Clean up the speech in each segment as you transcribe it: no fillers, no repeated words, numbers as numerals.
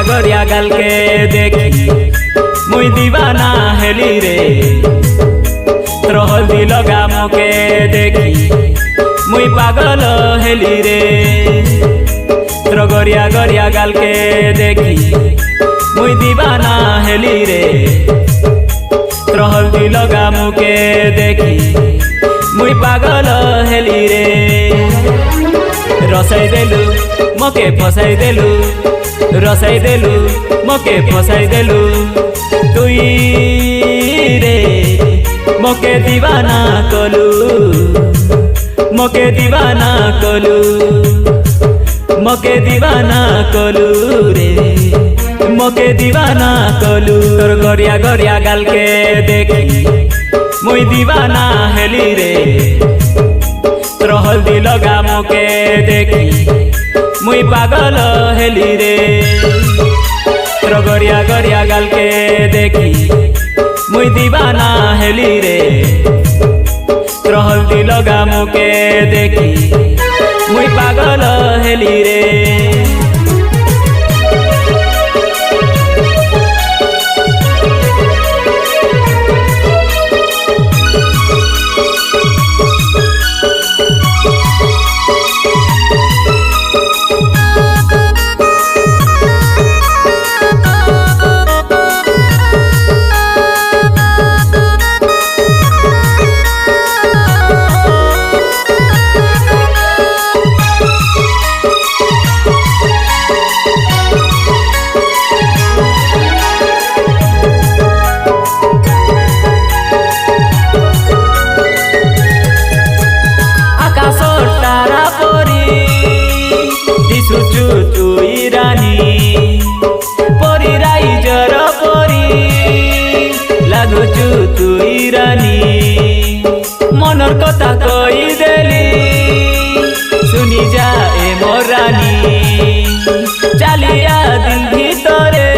गरिया गाल के देखी मुई दीवाना हेली रे। तोर हल्दी लगा मुके देखी मुई पागल हेली रे। तोर गरिया गरिया गाल के देखी मुई दीवाना हेली रे। तोर हल्दी लगा मुके देखी मुई पागल हेली रे। रसाई देलु मके फसाई देलु, रसाई देलु मके फसाई देलु। तुई रे मके दीवाना कलु, मके दीवाना कलु, मके दीवाना कलु रे, मके दीवाना कलु। तोर गरिया गरिया गाल के देखी मुई दीवाना हेली रे। तोर हल्दी लगा मुके देखी मुई पागल हेली रे। तोर गरिया गरिया गाल के देखी मुई दीवाना हेली रे। तोर हल्दी लगा मुके देखी मुई पागल हेली रे। तुई रानी परी राइजर परी लागुचु तुई रानी। मनर कथा कई देली सुनी जा ए मोर रानी। चालिया दिल भीतरे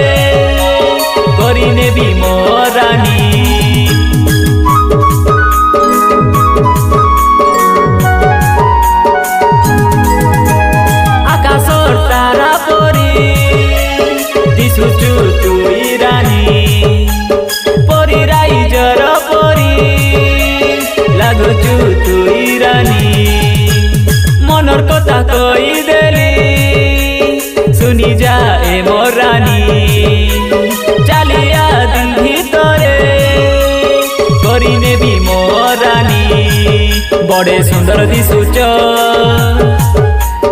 करी नेबी मोर रानी। दिसुचु तुई रानी परी राइजर परी लागुचु तुई रानी। मनर कथा कई देली सुनी जा ए मोर रानी। चालिया दिल भीतरे करी नेबी मोर रानी। बड़े सुंदर दिसुच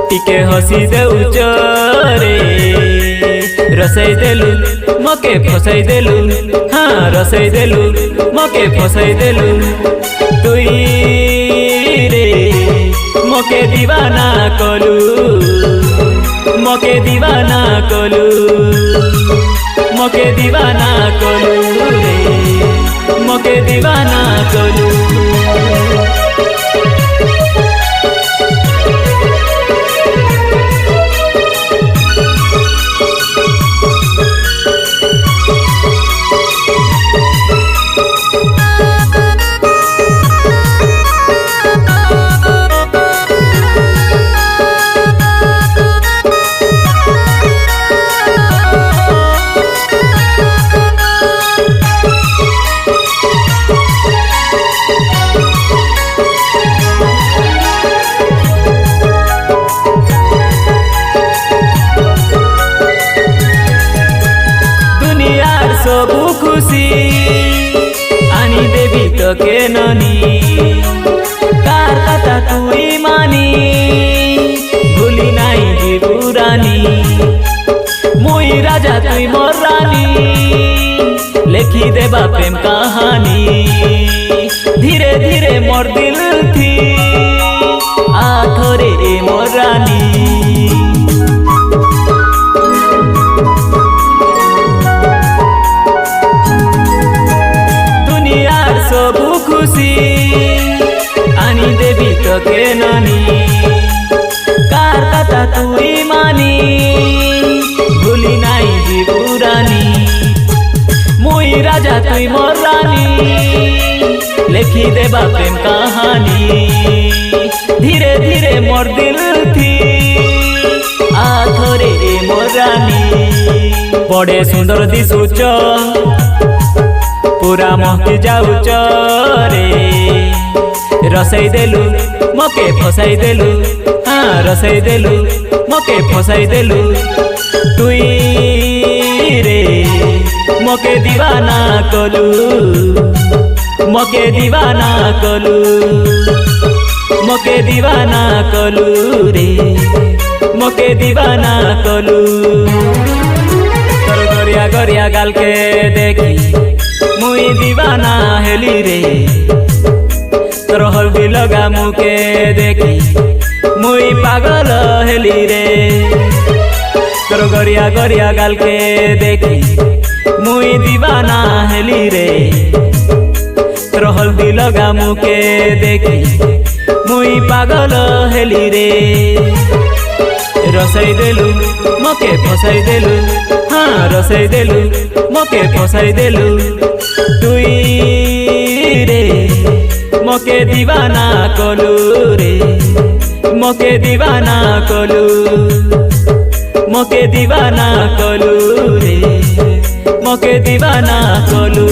टिके हसी देउच रे। रसाई देलु मके फसाई देलु, हाँ रसाई देलु मके फसाई देलु। तुई रे मके दीवाना कलु, मके दीवाना कलु, मके दीवाना कलु रे, मके दीवाना कलु। सबु खुशी आनी देवी तो के ननी। कार कथा तुई मानी भूली नाई जीवु रानी। मुई राजा तुई मोर रानी लेखी देबा प्रेम कहानी। धीरे धीरे मोर दिल थी आथरे मोर रानी। जाबी मोर रानी लिखी देबा प्रेम कहानी धीरे धीरे मोर दिल थी आथरे मोर रानी बड़े सुंदर दिशुच पूरा महकी जाऊच रे रसई देलु मके फसाई देलु हाँ रसई देलु मके फसाई देलु तुई रे मके दीवाना कलु मके दीवाना कलु मके दीवाना कलु रे मके दीवाना कलु तोर गरिया गरिया गाल के देखी मुई दीवाना हेली रे तोर हल्दी लगा मुके देखी मुई पागल हेली रे तोर गरिया गरिया गाल के देखी मुई दीवाना हेली रे तोर हल्दी लगा मुके देखी मुई पागल हेली रे रसई देलु मके फसाई देलु हाँ रसई देलु मके फसाई देलु तुई रे मके दीवाना कलु रे मके दीवाना कलु मके दीवाना कलु रे मके दीवाना कलु।